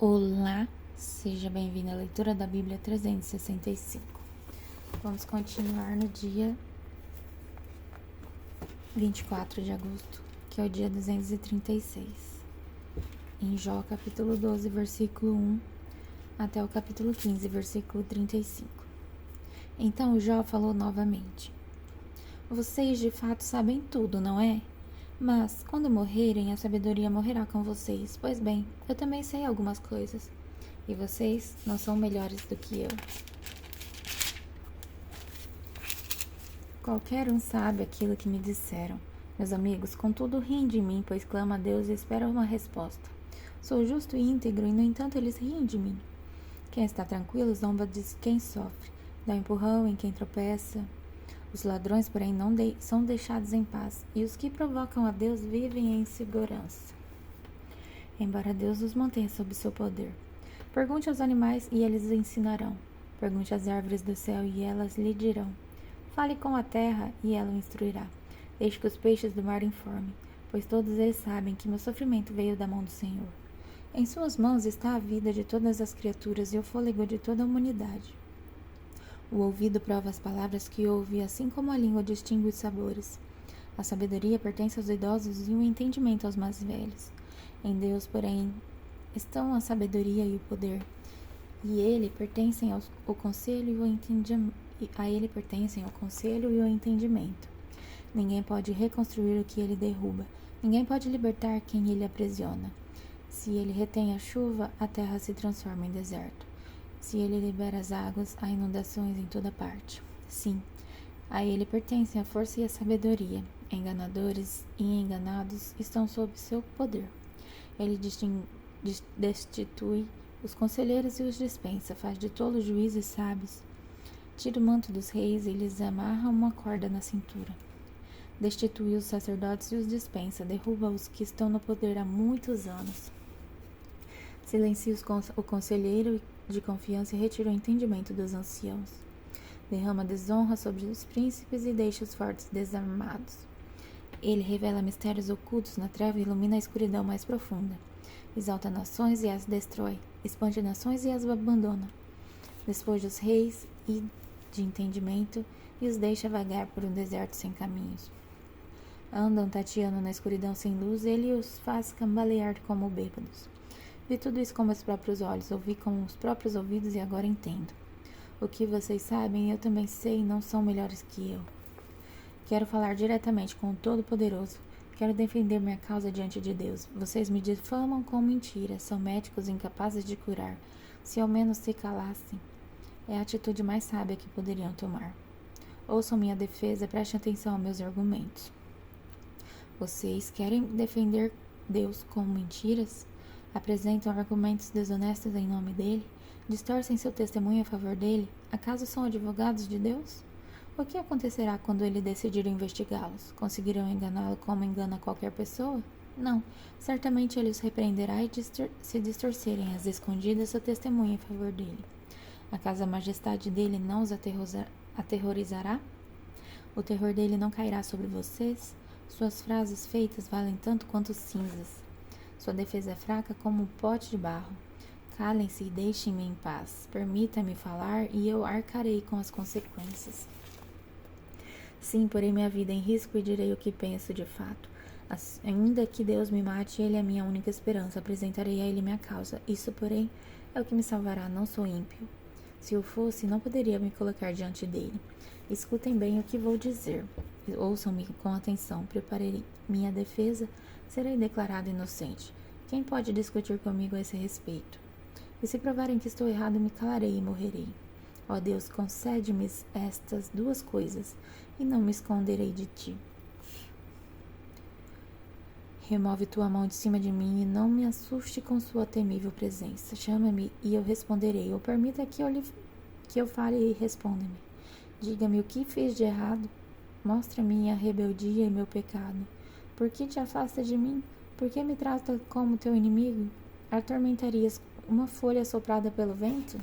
Olá, seja bem-vindo à leitura da Bíblia 365. Vamos continuar no dia 24 de agosto, que é o dia 236, em Jó, capítulo 12, versículo 1, até o capítulo 15, versículo 35. Então Jó falou novamente: Vocês de fato sabem tudo, não é? Mas, quando morrerem, a sabedoria morrerá com vocês. Pois bem, eu também sei algumas coisas, e vocês não são melhores do que eu. Qualquer um sabe aquilo que me disseram. Meus amigos, contudo, riem de mim, pois clamo a Deus e espero uma resposta. Sou justo e íntegro, e no entanto eles riem de mim. Quem está tranquilo zomba de quem sofre, dá empurrão em quem tropeça. Os ladrões, porém, não são deixados em paz, e os que provocam a Deus vivem em segurança, embora Deus os mantenha sob seu poder. Pergunte aos animais, e eles o ensinarão. Pergunte às árvores do céu, e elas lhe dirão. Fale com a terra, e ela o instruirá. Deixe que os peixes do mar informem, pois todos eles sabem que meu sofrimento veio da mão do Senhor. Em suas mãos está a vida de todas as criaturas e o fôlego de toda a humanidade. O ouvido prova as palavras que ouve, assim como a língua distingue os sabores. A sabedoria pertence aos idosos e o entendimento aos mais velhos. Em Deus, porém, estão a sabedoria e o poder, e ele pertencem ao conselho e o entendimento. A ele pertencem o conselho e o entendimento. Ninguém pode reconstruir o que ele derruba. Ninguém pode libertar quem ele aprisiona. Se ele retém a chuva, a terra se transforma em deserto. Se ele libera as águas, há inundações em toda parte. Sim, a ele pertencem a força e a sabedoria. Enganadores e enganados estão sob seu poder. Ele destitui os conselheiros e os dispensa, faz de tolos juízes sábios. Tira o manto dos reis e lhes amarra uma corda na cintura. Destitui os sacerdotes e os dispensa, derruba os que estão no poder há muitos anos. Silencia o conselheiro de confiança e retira o entendimento dos anciãos. Derrama desonra sobre os príncipes e deixa os fortes desarmados. Ele revela mistérios ocultos na treva e ilumina a escuridão mais profunda. Exalta nações e as destrói, expande nações e as abandona. Despoja os reis de entendimento e os deixa vagar por um deserto sem caminhos. Andam tateando na escuridão sem luz, ele os faz cambalear como bêbados. Vi tudo isso com meus próprios olhos, ouvi com os próprios ouvidos e agora entendo. O que vocês sabem, eu também sei, não são melhores que eu. Quero falar diretamente com o Todo-Poderoso. Quero defender minha causa diante de Deus. Vocês me difamam com mentiras, são médicos incapazes de curar. Se ao menos se calassem, é a atitude mais sábia que poderiam tomar. Ouçam minha defesa, prestem atenção aos meus argumentos. Vocês querem defender Deus com mentiras? Apresentam argumentos desonestos em nome dele? Distorcem seu testemunho a favor dele? Acaso são advogados de Deus? O que acontecerá quando ele decidir investigá-los? Conseguirão enganá-lo como engana qualquer pessoa? Não, certamente ele os repreenderá e se distorcerem às escondidas seu testemunho em favor dele. Acaso a majestade dele não os aterrorizará? O terror dele não cairá sobre vocês? Suas frases feitas valem tanto quanto cinzas. Sua defesa é fraca como um pote de barro. Calem-se e deixem-me em paz. Permita-me falar e eu arcarei com as consequências. Sim, porei minha vida em risco e direi o que penso de fato. Ainda que Deus me mate, ele é minha única esperança. Apresentarei a ele minha causa. Isso, porém, é o que me salvará. Não sou ímpio. Se eu fosse, não poderia me colocar diante dele. Escutem bem o que vou dizer. Ouçam-me com atenção. Preparei minha defesa. Serei declarado inocente. Quem pode discutir comigo a esse respeito? E se provarem que estou errado, me calarei e morrerei. Ó Deus, concede-me estas duas coisas, e não me esconderei de ti. Remove tua mão de cima de mim e não me assuste com sua temível presença. Chama-me e eu responderei, ou permita que eu fale e responda-me. Diga-me o que fiz de errado. Mostra minha rebeldia e meu pecado. Por que te afasta de mim? Por que me trata como teu inimigo? Atormentarias uma folha soprada pelo vento?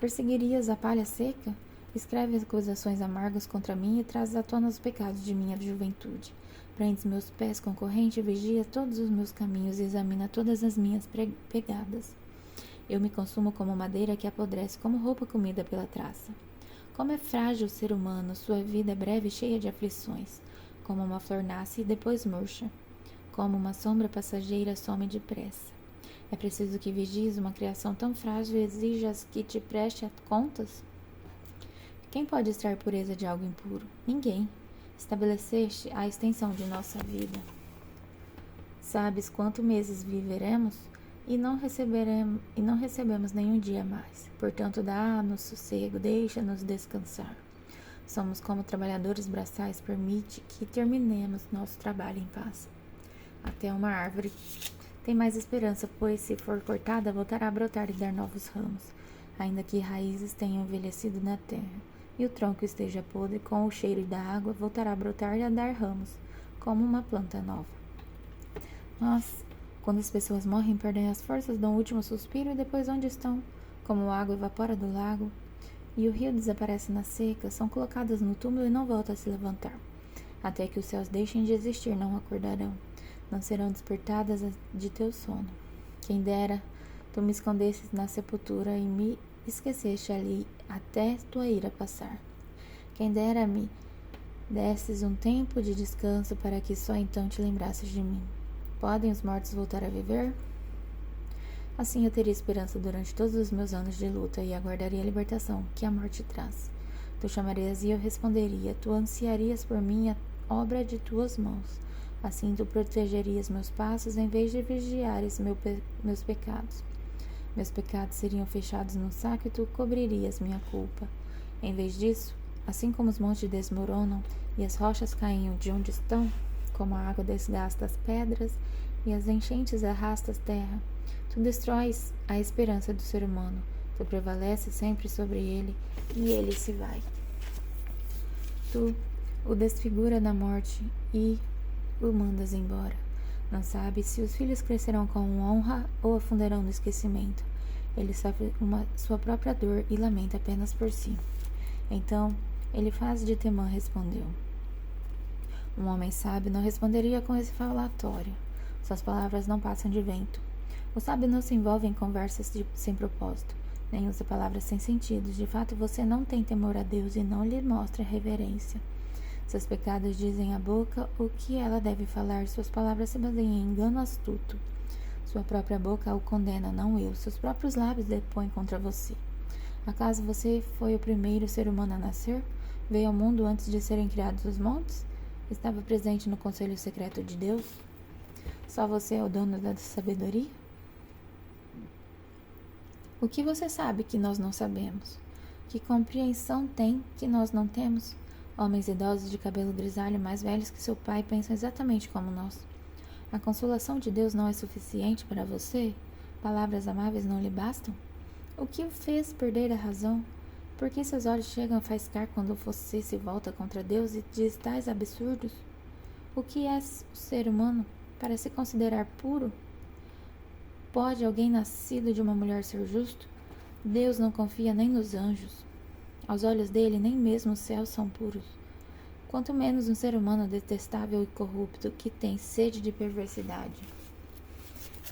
Perseguirias a palha seca? Escreve acusações amargas contra mim e traz à tona os pecados de minha juventude. Prendes meus pés com corrente e vigia todos os meus caminhos e examina todas as minhas pegadas. Eu me consumo como madeira que apodrece, como roupa comida pela traça. Como é frágil o ser humano, sua vida é breve e cheia de aflições. Como uma flor nasce e depois murcha. Como uma sombra passageira some depressa. É preciso que vigies uma criação tão frágil e exijas que te preste contas? Quem pode extrair pureza de algo impuro? Ninguém. Estabeleceste a extensão de nossa vida. Sabes quantos meses viveremos? E não recebemos nenhum dia mais. Portanto, dá-nos sossego, deixa-nos descansar. Somos como trabalhadores braçais, permite que terminemos nosso trabalho em paz. Até uma árvore tem mais esperança, pois se for cortada, voltará a brotar e dar novos ramos, ainda que raízes tenham envelhecido na terra, e o tronco esteja podre, com o cheiro da água, voltará a brotar e a dar ramos, como uma planta nova. Mas, quando as pessoas morrem, perdem as forças, dão o último suspiro e depois onde estão? Como a água evapora do lago e o rio desaparece na seca, são colocadas no túmulo e não voltam a se levantar. Até que os céus deixem de existir, não acordarão, não serão despertadas de teu sono. Quem dera, tu me escondesses na sepultura e me esqueceste ali até tua ira passar. Quem dera me desses um tempo de descanso para que só então te lembrasses de mim. Podem os mortos voltar a viver? Assim eu teria esperança durante todos os meus anos de luta e aguardaria a libertação que a morte traz. Tu chamarias e eu responderia, tu ansiarias por mim a obra de tuas mãos. Assim tu protegerias meus passos em vez de vigiares meus pecados. Meus pecados seriam fechados num saco e tu cobririas minha culpa. Em vez disso, assim como os montes desmoronam e as rochas caem de onde estão, como a água desgasta as pedras e as enchentes arrastam a terra, tu destróis a esperança do ser humano, tu prevaleces sempre sobre ele e ele se vai. Tu o desfigura na morte e o mandas embora. Não sabe se os filhos crescerão com honra ou afundarão no esquecimento. Ele sofre sua própria dor e lamenta apenas por si. Então, Elifaz de Temã respondeu. Um homem sábio não responderia com esse falatório. Suas palavras não passam de vento. O sábio não se envolve em conversas sem propósito, nem usa palavras sem sentido. De fato, você não tem temor a Deus e não lhe mostra reverência. Seus pecados dizem à boca o que ela deve falar, suas palavras se baseiam em engano astuto. Sua própria boca o condena, não eu. Seus próprios lábios depõem contra você. Acaso você foi o primeiro ser humano a nascer? Veio ao mundo antes de serem criados os montes? Estava presente no conselho secreto de Deus? Só você é o dono da sabedoria? O que você sabe que nós não sabemos? Que compreensão tem que nós não temos? Homens idosos de cabelo grisalho, mais velhos que seu pai, pensam exatamente como nós. A consolação de Deus não é suficiente para você? Palavras amáveis não lhe bastam? O que o fez perder a razão? Por que seus olhos chegam a faiscar quando você se volta contra Deus e diz tais absurdos? O que é o ser humano para se considerar puro? Pode alguém nascido de uma mulher ser justo? Deus não confia nem nos anjos. Aos olhos dele, nem mesmo os céus são puros. Quanto menos um ser humano detestável e corrupto que tem sede de perversidade.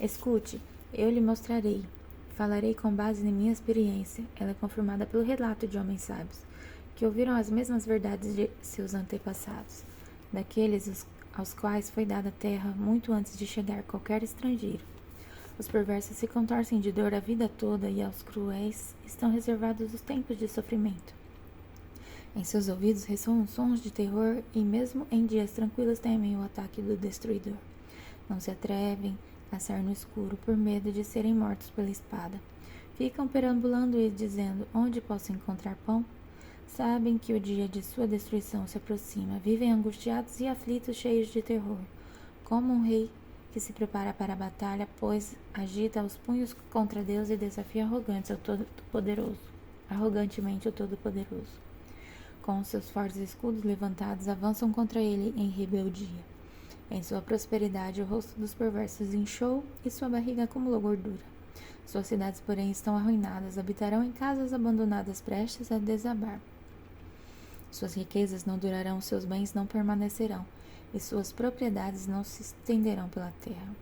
Escute, eu lhe mostrarei. Falarei com base em minha experiência. Ela é confirmada pelo relato de homens sábios, que ouviram as mesmas verdades de seus antepassados, daqueles aos quais foi dada a terra muito antes de chegar qualquer estrangeiro. Os perversos se contorcem de dor a vida toda e aos cruéis estão reservados os tempos de sofrimento. Em seus ouvidos ressoam sons de terror e mesmo em dias tranquilos temem o ataque do destruidor. Não se atrevem a sair no escuro por medo de serem mortos pela espada. Ficam perambulando e dizendo, onde posso encontrar pão? Sabem que o dia de sua destruição se aproxima. Vivem angustiados e aflitos, cheios de terror, como um rei que se prepara para a batalha, pois agita os punhos contra Deus e desafia arrogantemente o Todo-Poderoso. Com os seus fortes escudos levantados, avançam contra ele em rebeldia. Em sua prosperidade, o rosto dos perversos inchou e sua barriga acumulou gordura. Suas cidades, porém, estão arruinadas, habitarão em casas abandonadas prestes a desabar. Suas riquezas não durarão, seus bens não permanecerão, e suas propriedades não se estenderão pela terra.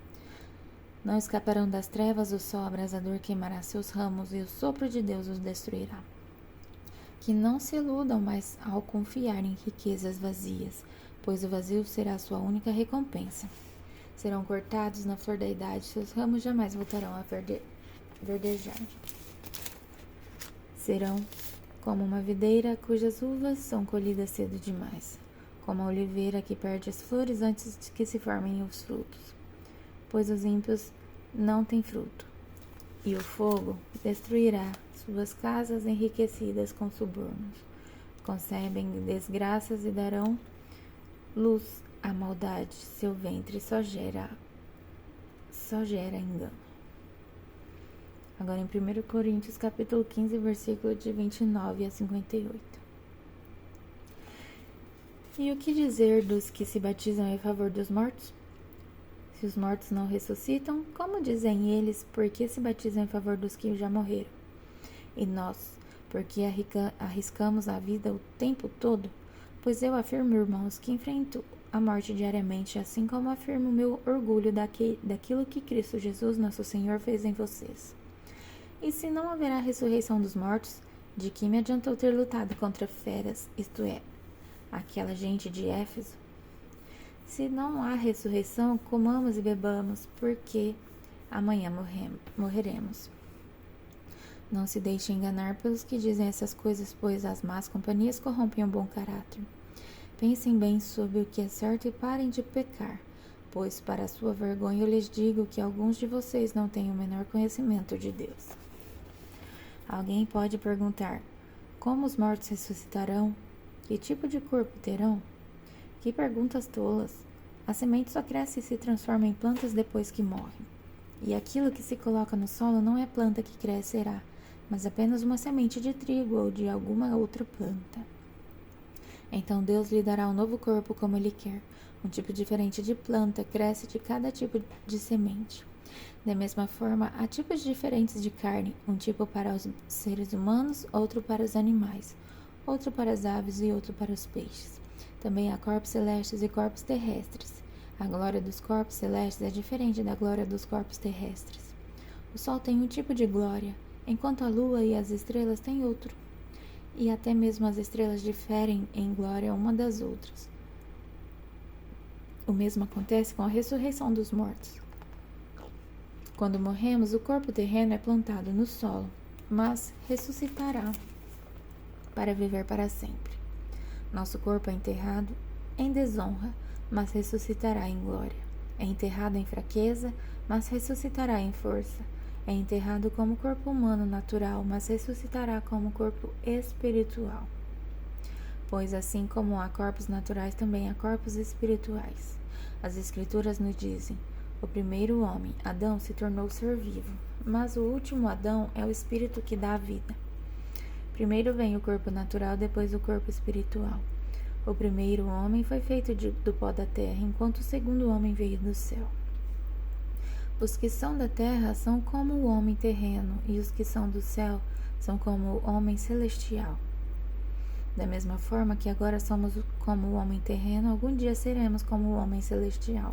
Não escaparão das trevas, o sol abrasador queimará seus ramos, e o sopro de Deus os destruirá. Que não se iludam mais ao confiar em riquezas vazias, pois o vazio será sua única recompensa. Serão cortados na flor da idade, seus ramos jamais voltarão a verdejar. Serão como uma videira cujas uvas são colhidas cedo demais, como a oliveira que perde as flores antes de que se formem os frutos. Pois os ímpios não têm fruto, e o fogo destruirá suas casas enriquecidas com subornos. Concebem desgraças e darão luz à maldade, seu ventre só gera engano. Agora em 1 Coríntios capítulo 15, versículo de 29 a 58. E o que dizer dos que se batizam em favor dos mortos? Se os mortos não ressuscitam, como dizem eles, por que se batizam em favor dos que já morreram? E nós, porque arriscamos a vida o tempo todo? Pois eu afirmo, irmãos, que enfrento a morte diariamente, assim como afirmo meu orgulho daquilo que Cristo Jesus, nosso Senhor, fez em vocês. E se não haverá ressurreição dos mortos, de que me adiantou ter lutado contra feras, isto é, aquela gente de Éfeso? Se não há ressurreição, comamos e bebamos, porque amanhã morreremos. Não se deixe enganar pelos que dizem essas coisas, pois as más companhias corrompem o bom caráter. Pensem bem sobre o que é certo e parem de pecar, pois para sua vergonha eu lhes digo que alguns de vocês não têm o menor conhecimento de Deus. Alguém pode perguntar: como os mortos ressuscitarão? Que tipo de corpo terão? Que perguntas tolas! A semente só cresce e se transforma em plantas depois que morre. E aquilo que se coloca no solo não é planta que crescerá, mas apenas uma semente de trigo ou de alguma outra planta. Então Deus lhe dará um novo corpo como Ele quer. Um tipo diferente de planta cresce de cada tipo de semente. Da mesma forma, há tipos diferentes de carne, um tipo para os seres humanos, outro para os animais, outro para as aves e outro para os peixes. Também há corpos celestes e corpos terrestres. A glória dos corpos celestes é diferente da glória dos corpos terrestres. O sol tem um tipo de glória, enquanto a lua e as estrelas têm outro. E até mesmo as estrelas diferem em glória uma das outras. O mesmo acontece com a ressurreição dos mortos. Quando morremos, o corpo terreno é plantado no solo, mas ressuscitará para viver para sempre. Nosso corpo é enterrado em desonra, mas ressuscitará em glória. É enterrado em fraqueza, mas ressuscitará em força. É enterrado como corpo humano natural, mas ressuscitará como corpo espiritual. Pois assim como há corpos naturais, também há corpos espirituais. As Escrituras nos dizem: o primeiro homem, Adão, se tornou ser vivo, mas o último Adão é o Espírito que dá a vida. Primeiro vem o corpo natural, depois o corpo espiritual. O primeiro homem foi feito do pó da terra, enquanto o segundo homem veio do céu. Os que são da terra são como o homem terreno, e os que são do céu são como o homem celestial. Da mesma forma que agora somos como o homem terreno, algum dia seremos como o homem celestial.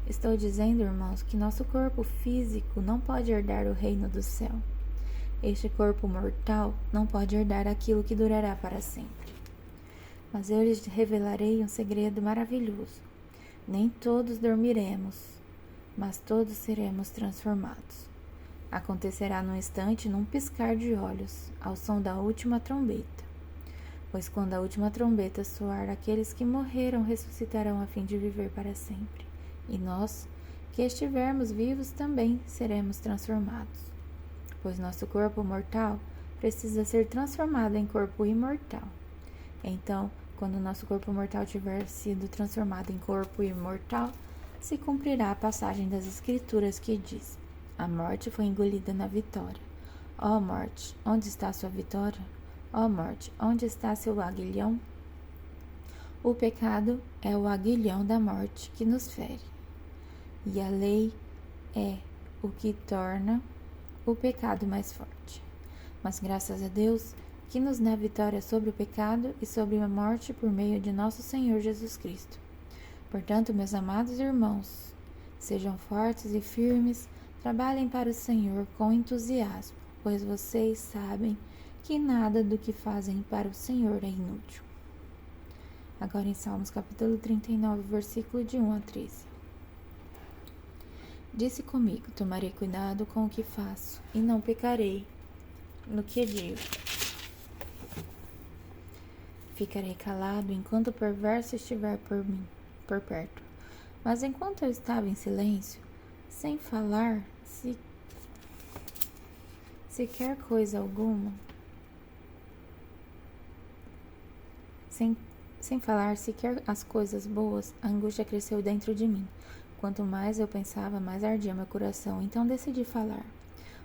Estou dizendo, irmãos, que nosso corpo físico não pode herdar o reino do céu. Este corpo mortal não pode herdar aquilo que durará para sempre. Mas eu lhes revelarei um segredo maravilhoso. Nem todos dormiremos, mas todos seremos transformados. Acontecerá num instante, num piscar de olhos, ao som da última trombeta. Pois quando a última trombeta soar, aqueles que morreram ressuscitarão a fim de viver para sempre. E nós, que estivermos vivos, também seremos transformados. Pois nosso corpo mortal precisa ser transformado em corpo imortal. Então, quando nosso corpo mortal tiver sido transformado em corpo imortal, se cumprirá a passagem das Escrituras que diz: a morte foi engolida na vitória. Ó morte, onde está sua vitória? Ó morte, onde está seu aguilhão? O pecado é o aguilhão da morte que nos fere. E a lei é o que torna o pecado mais forte. Mas graças a Deus que nos dá vitória sobre o pecado e sobre a morte por meio de nosso Senhor Jesus Cristo. Portanto, meus amados irmãos, sejam fortes e firmes, trabalhem para o Senhor com entusiasmo, pois vocês sabem que nada do que fazem para o Senhor é inútil. Agora em Salmos capítulo 39, versículo de 1 a 13. Disse comigo, tomarei cuidado com o que faço, e não pecarei no que digo. Ficarei calado enquanto o perverso estiver por perto. Mas enquanto eu estava em silêncio, sem falar sequer coisa alguma, sem falar sequer as coisas boas, a angústia cresceu dentro de mim. Quanto mais eu pensava, mais ardia meu coração. Então decidi falar.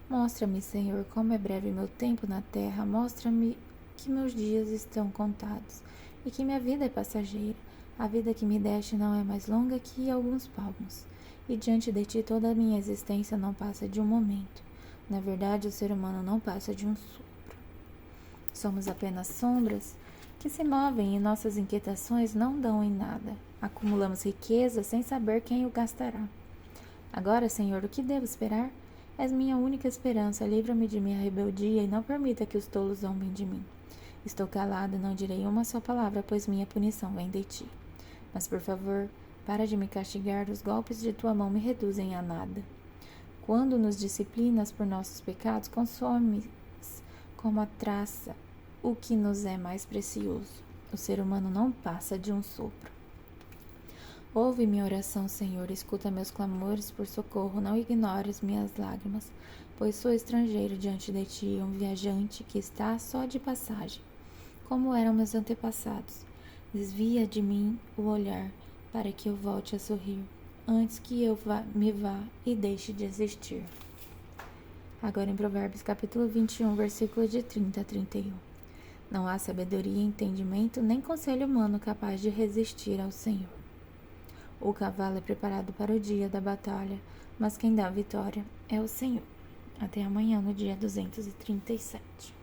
Mostra-me, Senhor, como é breve meu tempo na terra. Mostra-me que meus dias estão contados e que minha vida é passageira. A vida que me deste não é mais longa que alguns palmos. E diante de ti toda a minha existência não passa de um momento. Na verdade, o ser humano não passa de um sopro. Somos apenas sombras que se movem e nossas inquietações não dão em nada. Acumulamos riqueza sem saber quem o gastará. Agora, Senhor, o que devo esperar? És minha única esperança. Livra-me de minha rebeldia e não permita que os tolos zombem de mim. Estou calada, não direi uma só palavra, pois minha punição vem de ti. Mas, por favor, para de me castigar, os golpes de tua mão me reduzem a nada. Quando nos disciplinas por nossos pecados, consomes como a traça o que nos é mais precioso. O ser humano não passa de um sopro. Ouve minha oração, Senhor, escuta meus clamores por socorro, não ignores minhas lágrimas, pois sou estrangeiro diante de ti, um viajante que está só de passagem, como eram meus antepassados. Desvia de mim o olhar, para que eu volte a sorrir, antes que eu me vá e deixe de existir. Agora em Provérbios capítulo 21, versículo de 30 a 31. Não há sabedoria e entendimento, nem conselho humano capaz de resistir ao Senhor. O cavalo é preparado para o dia da batalha, mas quem dá a vitória é o Senhor. Até amanhã, no dia 237.